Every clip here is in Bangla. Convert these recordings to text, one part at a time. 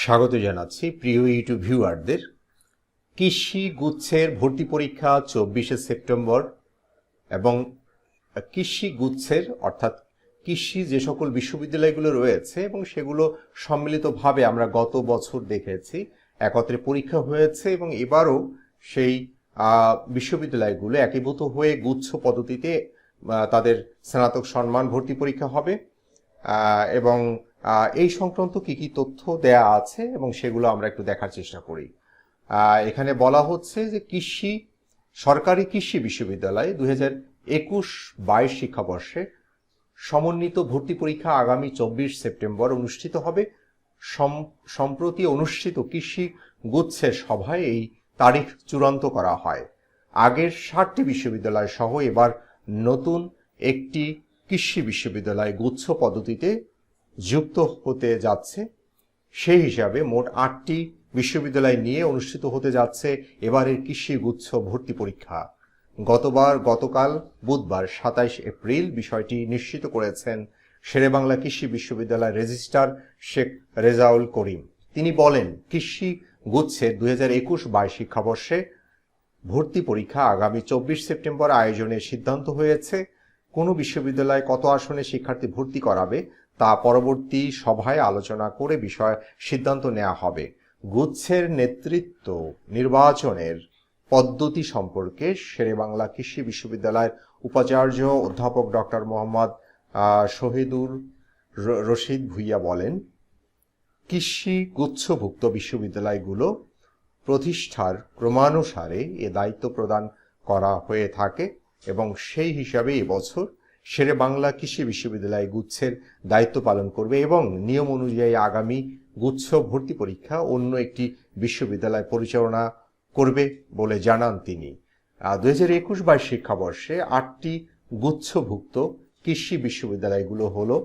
স্বাগত জানাচ্ছি প্রিয় ইউটিউব ভিউয়ারদের। কৃষি গুচ্ছের ভর্তি পরীক্ষা 24শে সেপ্টেম্বর এবং কৃষি গুচ্ছের অর্থাৎ কৃষি যে সকল বিশ্ববিদ্যালয়গুলো রয়েছে এবং সেগুলো সম্মিলিতভাবে আমরা গত বছর দেখেছি একত্রে পরীক্ষা হয়েছে এবং এবারও সেই বিশ্ববিদ্যালয়গুলো একীভূত হয়ে গুচ্ছ পদ্ধতিতে তাদের স্নাতক সম্মান ভর্তি পরীক্ষা হবে এবং এই সংক্রান্ত কি কি তথ্য দেয়া আছে এবং সেগুলো আমরা একটু দেখার চেষ্টা করি। এখানে বলা হচ্ছে যে সরকারি কৃষি বিশ্ববিদ্যালয় 2021-22 শিক্ষাবর্ষে সমন্বিত ভর্তি পরীক্ষা আগামী 24 সেপ্টেম্বর অনুষ্ঠিত হবে। সম্প্রতি অনুষ্ঠিত কৃষি গুচ্ছের সভায় এই তারিখ চূড়ান্ত করা হয়। আগের 60টি বিশ্ববিদ্যালয় সহ এবার নতুন একটি কৃষি বিশ্ববিদ্যালয় গুচ্ছ পদ্ধতিতে যুক্ত হতে যাচ্ছে। সেই হিসাবে মোট 8টি বিশ্ববিদ্যালয় নিয়ে অনুষ্ঠিত হতে যাচ্ছে এবারের কৃষি গুচ্ছ ভর্তি পরীক্ষা। গতকাল বুধবার 27 এপ্রিল বিষয়টি নিশ্চিত করেছেন শেরেবাংলা কৃষি বিশ্ববিদ্যালয়ের রেজিস্ট্রার শেখ রেজাউল করিম। তিনি বলেন, কৃষি গুচ্ছের 2021-22 শিক্ষাবর্ষে ভর্তি পরীক্ষা আগামী 24 সেপ্টেম্বর আয়োজনের সিদ্ধান্ত হয়েছে। কোনো বিশ্ববিদ্যালয়ে কত আসনে শিক্ষার্থী ভর্তি করাবে তা পরবর্তী সভায় আলোচনা করে বিষয়ে সিদ্ধান্ত নেওয়া হবে। গুচ্ছের নেতৃত্ব নির্বাচনের পদ্ধতি সম্পর্কে শেরেবাংলা কৃষি বিশ্ববিদ্যালয়ের উপাচার্য অধ্যাপক ডক্টর মোহাম্মদ শহীদুর রশিদ ভুইয়া বলেন, কৃষি গুচ্ছভুক্ত বিশ্ববিদ্যালয়গুলো প্রতিষ্ঠার ক্রমানুসারে এ দায়িত্ব প্রদান করা হয়ে থাকে এবং সেই হিসাবে এবছর শেরেবাংলা কৃষি বিশ্ববিদ্যালয় গুচ্ছের দায়িত্ব পালন করবে এবং নিয়ম অনুযায়ী আগামী গুচ্ছ ভর্তি পরীক্ষা অন্য একটি বিশ্ববিদ্যালয় পরিচালনা করবে বলে জানান তিনি। 2021-22 শিক্ষাবর্ষে 8টি গুচ্ছভুক্ত কৃষি বিশ্ববিদ্যালয়গুলো হলো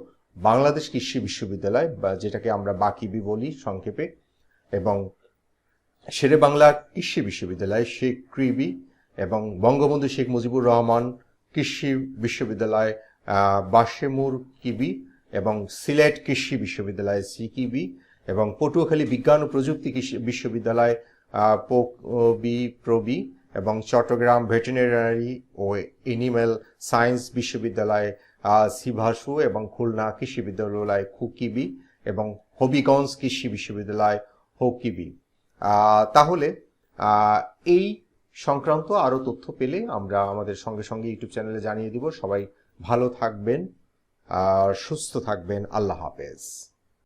বাংলাদেশ কৃষি বিশ্ববিদ্যালয় বা যেটাকে আমরা বাকিবি বলি সংক্ষেপে, এবং শেরেবাংলা কৃষি বিশ্ববিদ্যালয় শেখ কৃবি এবং বঙ্গবন্ধু শেখ মুজিবুর রহমান কৃষি বিশ্ববিদ্যালয় বাশেমুর কিবি এবং সিলেট কৃষি বিশ্ববিদ্যালয় সিকিবি এবং পটুয়াখালী বিজ্ঞান ও প্রযুক্তি বিশ্ববিদ্যালয় প্রবি এবং চট্টগ্রাম ভেটেরিনারি ও এনিম্যাল সায়েন্স বিশ্ববিদ্যালয় সিভাসু এবং খুলনা কৃষি বিশ্ববিদ্যালয় খুকিবি এবং হবিগঞ্জ কৃষি বিশ্ববিদ্যালয় হকিবি। তাহলে এই সংক্রান্ত আরো তথ্য পেলে আমরা আমাদের সঙ্গে সঙ্গে ইউটিউব চ্যানেলে জানিয়ে দিব। সবাই ভালো থাকবেন, সুস্থ থাকবেন। আল্লাহ হাফেজ।